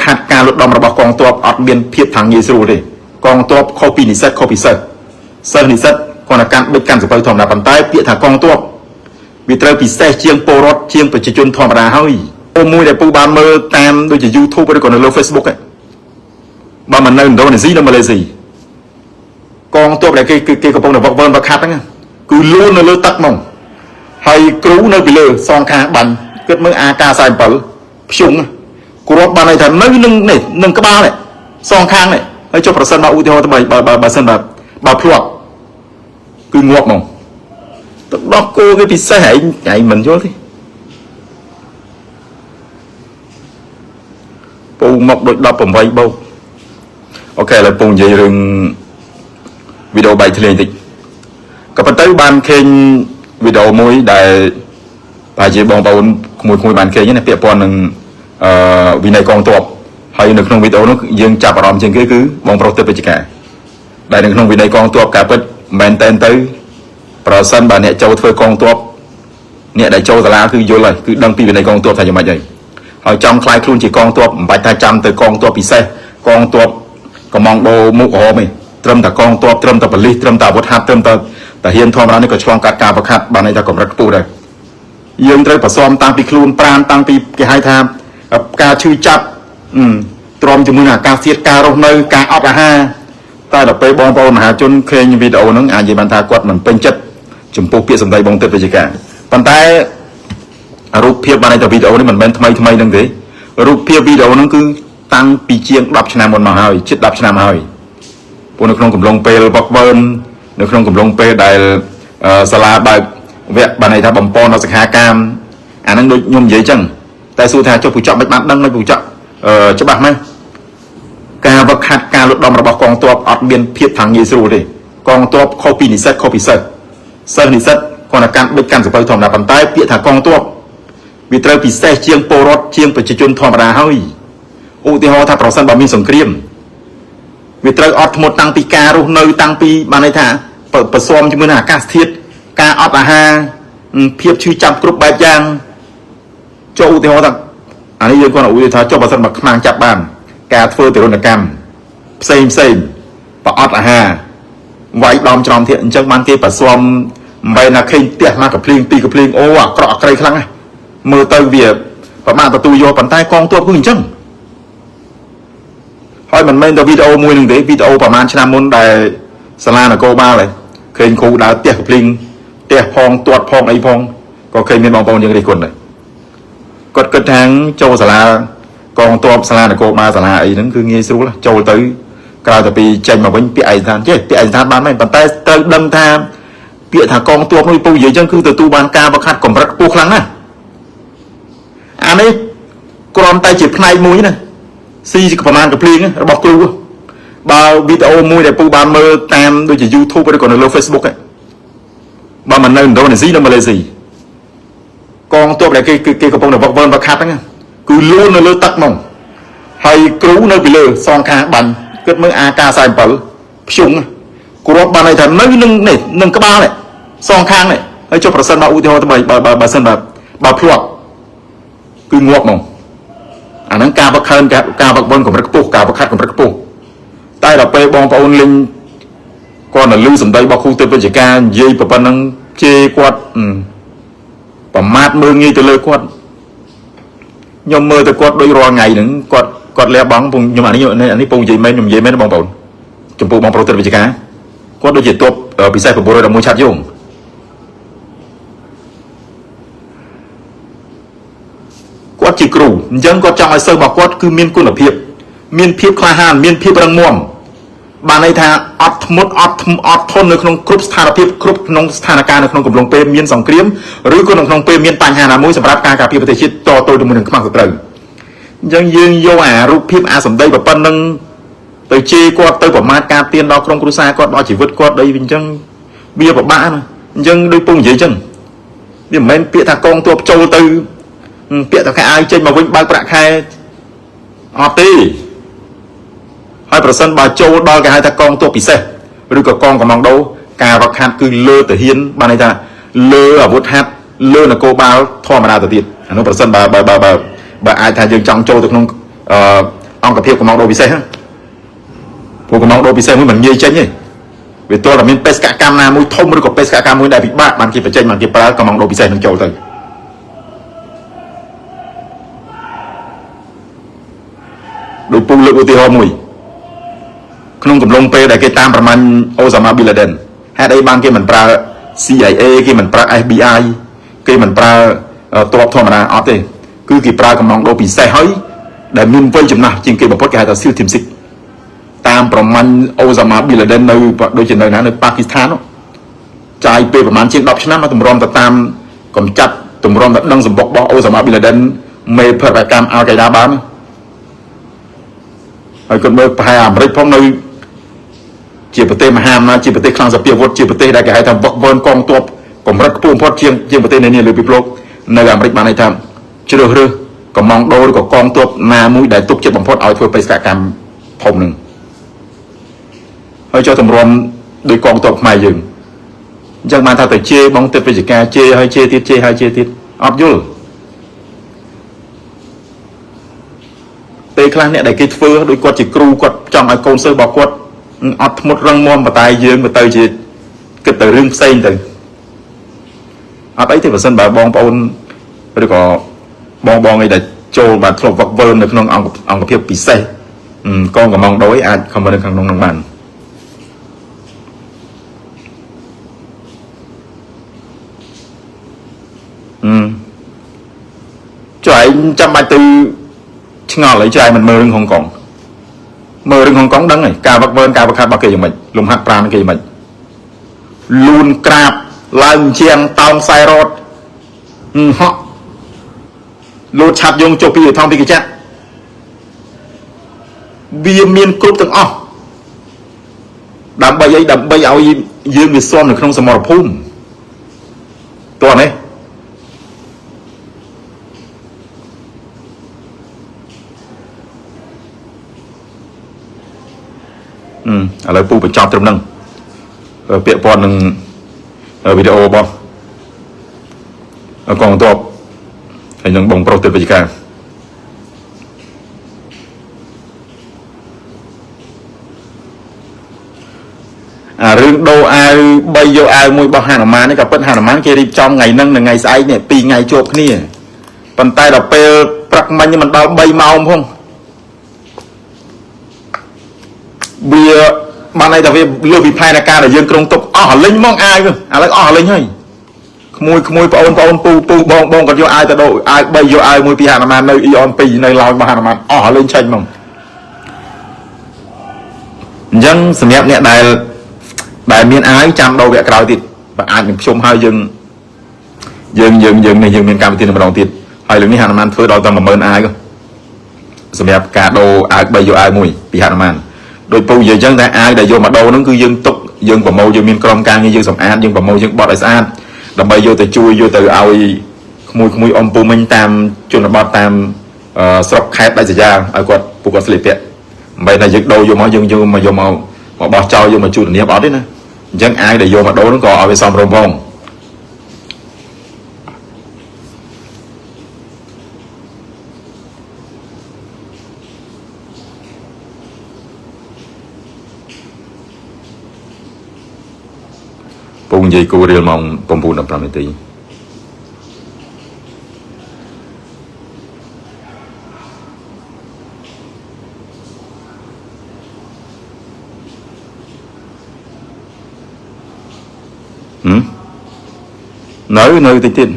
ខាត់ការលុតដំរបស់កងទ័ពអត់មានភាពខាងងាយស្រួលទេកងទ័ពខុសពីនិស្សិតខុសពីសិស្សនិស្សិតគាត់តែកាន់បិទកាន់សភៅធម្មតាប៉ុន្តែពាក្យថាកងទ័ពវាត្រូវពិសេសជាងពលរដ្ឋជាងប្រជាជនធម្មតាហើយមួយដែលពូបានមើលតាមដូចជា YouTube ឬក៏នៅលើ Facebook បើមិននៅឥណ្ឌូនេស៊ីនៅម៉ាឡេស៊ីកងទ័ពដែលគេកំពុងតែវឹកវើវឹកខាត់ហ្នឹងគឺលួននៅលើទឹកហ្មងហើយគ្រូនៅពីលើសងខាងបាញ់គិតមើល AK47 ភ្ជុងគ្រាប់បានន័យថានៅនឹងក្បាលនេះសងខាងនេះហើយចុះប្រសិនមកឧទាហរណ៍ទៅបើសិនបើភ្លាត់គឺងាប់ហ្មងទឹកដោះគោគេពិសេសឯងមិនយល់ទេពូមកដូច18បោកអូខេឥឡូវពូនិយាយរឿងវីដេអូបែកធ្លាយតិចក៏ប៉ុន្តែបានឃើញវីដេអូមួយដែលប្រហែលជាបងប្អូនក្មួយបានឃើញណាពាក់ព័ន្ធនឹងវិន័យកងទ័ពហើយនៅក្នុងវីដេអូនោះយើងចាប់អារម្មណ៍ជាងគេគឺបងប្រុសទៅពេជ្ជការដែលនៅក្នុងវិន័យកងទ័ពការពិតមែនតែនទៅប្រសិនបើអ្នកចូលធ្វើកងទ័ពអ្នកដែលចូលសាលាគឺយល់ហើយគឺដឹងពីវិន័យកងទ័ពថាយ៉ាងម៉េចហើយចង់ខ្លាយខ្លួនជាកងទ័ពមិនបាច់ថាចាំទៅកងទ័ពពិសេសកងទ័ពកំងដូមុខហមទេត្រឹមតែកងទ័ពត្រឹមតែប៉ូលីសត្រឹមតែអាវុធហត្ថត្រឹមតែតាហ៊ានធម្មតានេះក៏ឆ្លងកាត់ការប្រខាត់បានន័យថាកម្រិតខ្ពស់ដែរយើងត្រូវប្រសំតាំងពីខ្លួនប្រាណតាំងពីគេហៅថាការឈឺចាប់ទ្រាំជាមួយនឹងអាកាសធាតុការរស់នៅការអត់អាហារតែដល់ពេលបងប្អូនមហាជនឃើញវីដេអូហ្នឹងអាចនិយាយបានថាគាត់មិនពេញចិត្តចំពោះពាក្យសម្ដីបងទឹកវិជ្ជាការប៉ុន្តែរូបភាពបានន័យថាវីដេអូនេះមិនមែនថ្មីហ្នឹងទេរូបភាពវីដេអូហ្នឹងគឺតាំងពីជាង10ឆ្នាំមុនមកហើយជិត10ឆ្នាំហើយពួកនៅក្នុងកំឡុងពេលវឹកវើនៅក្នុងកំឡុងពេលដែលសាលាបើកវគ្គបានន័យថាបំពន់ដល់សិក្ខាកាមអាហ្នឹងដូចខ្ញុំនិយាយចឹងតែសួរថាចុះពូចក់មិនបានដឹងមិនពូចក់ច្បាស់ណាស់ការវឹកហាត់ការលុតដំរបស់កងទ័ពអត់មានភាពខាងងាយស្រួលទេកងទ័ពខុសពីនិស្សិតខុសពីសិស្សនិស្សិតគាត់តែកាន់បិទកាន់សភៅធម្មតាប៉ុន្តែពាក្យថាកងទ័ពវាត្រូវពិសេសជាងពលរដ្ឋជាងប្រជាជនធម្មតាហើយឧទាហរណ៍ថាប្រសិនបើមានសង្គ្រាមវាត្រូវអត់ធ្មត់តាំងពីការរស់នៅតាំងពីបានន័យថាប្រសំជាមួយនឹងអាកាសធាតុការអត់អាហារភាពឈឺចាប់គ្រប់បែបយ៉ាងចូលឧទាហរណ៍ថាអានេះយើងគាត់ឧទាហរណ៍ថាចុះបើសិនបើខ្មាំងចាប់បានការធ្វើទរណកម្មផ្សេងប្រអត់អាហារវាយដំច្រំធាតុអញ្ចឹងបានគេប្រសំមិនបែរណាឃើញផ្ទះមកកភ្លៀងពីរកភ្លៀងអូអាក្រក់អក្រីខ្លាំងណាស់មើលទៅវាប្រមាណទទួលយកប៉ុន្តែកងទ័ពគឺអញ្ចឹងហើយមិនមែនតែវីដេអូមួយនឹងទេវីដេអូប្រហែលឆ្នាំមុនដែលសាលានគរបាលឃើញគ្រូដើរផ្ទះកភ្លៀងផ្ទះផងទាត់ផងអីផងក៏ឃើញមានបងប្អូនយើងរិះគន់ដែរគាត់គិតថាចូលសាលាកងទ័ពសាលានគរបាលសាលាអីហ្នឹងគឺងាយស្រួលចូលទៅក្រៅតែពីចេញមកវិញពាក្យឯកស្ថានចេះពាក្យឯកស្ថានបានមែនប៉ុន្តែត្រូវដឹងថាពាក្យថាកងទ័ពនោះពូនិយាយអញ្ចឹងគឺទទួលបានការបង្ខាត់កម្រិតខ្ពស់ខ្លាំងណាស់អានេះគ្រាន់តែជាផ្នែកមួយណាស៊ីប្រមាណកភ្លៀងរបស់គ្រូបើវីដេអូមួយដែលពូបានមើលតាមដូចជា YouTube ឬក៏នៅលើ Facebook បើមិននៅឥណ្ឌូនេស៊ីនៅម៉ាឡេស៊ីកងទ័ពដែលគេកំពុងតែវឹកវើវឹកខាត់ហ្នឹងគឺលួននៅលើទឹកហ្មងហើយគ្រូនៅពីលើសងខាងបាញ់គិតមើល AK47 ភ្ជុងគ្រាប់បានន័យថានៅនឹងក្បាលនេះសងខាងនេះហើយចុះប្រសិនមកឧទាហរណ៍ទៅបើសិនបើភ្លាត់គឺងាប់ហ្មងអាហ្នឹងការវឹកវើកម្រិតខ្ពស់ការវឹកហាត់កម្រិតខ្ពស់តែដល់ពេលបងប្អូនលេងគាត់នៅលឺសម្ដីរបស់គ្រូទៅវិជ្ជាការនិយាយប៉ុណ្ណឹងជេរគាត់ប្រមាថមើលងាយទៅលើគាត់ខ្ញុំមើលទៅគាត់ដូចរាល់ថ្ងៃហ្នឹងគាត់លះបង់ខ្ញុំអានេះពងនិយាយមែនខ្ញុំនិយាយមែនបងប្អូនចំពោះបងប្រុសទៅវិជ្ជាការគាត់ដូចជាទ័ពពិសេស911ឆាត់យងគាត់ជាគ្រូអញ្ចឹងគាត់ចង់ឲ្យសិស្សរបស់គាត់គឺមានគុណភាពមានភាពក្លាហានមានភាពរឹងមាំបានន័យថាអត់ធ្មត់អត់ធន់នៅក្នុងគ្រប់ស្ថានភាពគ្រប់ក្នុងស្ថានភាពនៅក្នុងកំឡុងពេលមានសង្គ្រាមឬក៏នៅក្នុងពេលមានបញ្ហាណាមួយសម្រាប់ការការពារប្រទេសជាតិតទៅជាមួយនឹងខ្មាំងសត្រូវអញ្ចឹងយើងយកអារូបភាពអាសម្ដីប៉ុណ្ណឹងទៅជេរគាត់ទៅប្រមាថការទៀនដល់ក្រុមគ្រួសារគាត់ដល់ជីវិតគាត់អីអញ្ចឹងវាពិបាកណាអញ្ចឹងដូចពងនិយាយអញ្ចឹងវាមិនមែនពាក្យថាកងទ័ពចូលទៅពាក្យថាខែអាយចេញមកវិញបើកប្រាក់ខែអត់ទេហើយប្រសិនបើចូលដល់គេហៅថាកងទ័ពពិសេសឬក៏កងកម្លាំងដូរការវឹកហាត់គឺលើទាហានបានន័យថាលើអាវុធហត្ថលើនគរបាលធម្មតាទៅទៀតអានោះប្រសិនបើអាចថាយើងចង់ចូលទៅក្នុង ភាពកំងដូរពិសេសព្រោះកំងដូរពិសេសមួយមិនងាយចេញទេវាទល់តែមានបេសកកម្មណាមួយធំឬក៏បេសកកម្មមួយដែលពិបាកបានគេបញ្ចេញបានគេប្រើកំងដូរពិសេសនឹងចូលទៅដោយពូលើកឧទាហរណ៍មួយក្នុងកំឡុងពេលដែលគេតាមប្រមាញ់អូសាម៉ាប៊ីនឡាដិនហេតុអីបានគេមិនប្រើ CIA គេមិនប្រើ FBI គេមិនប្រើទ័ពធម្មតាអត់ទេគឺគេប្រើកំងដូរពិសេសហើយដែលមានវ័យចំណាស់ជាងគេបំផុតគេហៅថា SEAL Team 6តាមប្រមាញ់អូសាម៉ាប៊ីនឡាដិននៅដូចជានៅណានៅប៉ាគីស្ថានចាយពេលប្រហែលជាង10ឆ្នាំមកទម្រាំទៅតាមកំចាត់ទម្រាំទៅដឹងសម្បុករបស់អូសាម៉ាប៊ីនឡាដិនមេភេរវកម្មអាល់កេដាបានហើយគាត់មើលប្រហែលអាមេរិកផងនៅជាប្រទេសមហាអំណាចជាប្រទេសខ្លាំងសពាវុធជាប្រទេសដែលគេហៅថាវឹកវើកងទ័ពកម្រិតខ្ពស់បំផុតជាងប្រទេសនានាលើពិភពលោកនៅអាមេរិកបានន័យថាជ្រើសរើសកំងដូរឬក៏កងទ័ពណាមួយដែលទុកចិត្តបំផុតឲ្យធ្វើបេសកកម្មធំនឹងហើយចុះទម្រាំដោយកងទ័ពខ្មែរយើងអញ្ចឹងបានថាទៅជេរបងទឹកវិជ្ជការជេរហើយជេរទៀតជេរហើយជេរទៀតអត់យល់ពេលខ្លះអ្នកដែលគេធ្វើដោយគាត់ជាគ្រូគាត់ចង់ឲ្យកូនសិស្សរបស់គាត់អត់ធ្មត់រឹងមាំបតែយើងទៅជាគិតទៅរឿងផ្សេងទៅអត់អីទេបើសិនបើបងប្អូនឬក៏បងអីដែលចូលបានធ្លាប់វឹកវើនៅក្នុងអង្គភាពពិសេសកងកំងដូរអាចខមមិននៅក្នុងនោះបានចុះឯងចាំបាច់ទៅឆ្ងល់អីចុះឯងមិនមើលរឿងហុងកុងមើលរឿងហុងកុងដឹងហើយការវឹកវើការវឹកហាត់របស់គេយ៉ាងម៉េចលំហាត់ប្រាណគេយ៉ាងម៉េចលូនក្រាបឡើងជាងតោងខ្សែរ៉ូតហក់លូតឆាប់យងចុះពីថងពីកញ្ចក់វាមានគ្រប់ទាំងអស់ដើម្បីអីដើម្បីឲ្យយើងវាស៊ាំនៅក្នុងសមរភូមិតោះនេះឥឡូវពូបញ្ចប់ត្រឹមហ្នឹងពាក់ព័ន្ធនឹងវីដេអូរបស់កងទ័ពហើយនឹងបងប្រុសទិដ្ឋវិជ្ជារឿងដូរអាវ3យកអាវមួយរបស់ហានុមាននេះក៏ពិតហានុមានគេរៀបចំថ្ងៃហ្នឹងនិងថ្ងៃស្អែកនេះ2ថ្ងៃជួបគ្នាប៉ុន្តែដល់ពេលព្រឹកមិញមិនដល់3ម៉ោងផងវាបានន័យថាវាលើពីផែនការដែលយើងក្រុងទុកអស់លេងហ្មងអាវឥឡូវអស់លេងហើយក្មួយបងពូបងគាត់យកអាវទៅដូរអាវ3យកអាវមួយពីហានុមាននៅអ៊ីអន2នៅឡោយរបស់ហានុមានអស់លេងឆេញហ្មងអញ្ចឹងសម្រាប់អ្នកដែលមានអាវចាំដូរវគ្គក្រោយទៀតបើអាចនឹងខ្ញុំហើយយើងមានកម្មវិធីម្ដងទៀតហើយលើកនេះហានុមានធ្វើដល់តែ10000អាវសម្រាប់ការដូរអាវ3យកអាវមួយពីហានុមានដោយពូនិយាយអញ្ចឹងថាអាវដែលយកមកដូរហ្នឹងគឺយើងទុកយើងប្រមូលយើងមានក្រុមការងារយើងសម្អាតយើងប្រមូលយើងបត់ឲ្យស្អាតដើម្បីយកទៅជួយយកទៅឲ្យក្មួយអ៊ំពូមិញតាមជនបទតាមស្រុកខេត្តដាច់ស្រយាលឲ្យគាត់ពួកគាត់ស្លៀកពាក់មិនតែយើងដូរយកមកយើងយកមកបោះចោលយកមកជូតធានាអត់ទេណាអញ្ចឹងអាវដែលយកមកដូរហ្នឹងក៏ឲ្យវាសមរម្យផងពងនិយាយគូរៀលម៉ោង9:15នាទីនៅតិចទៀត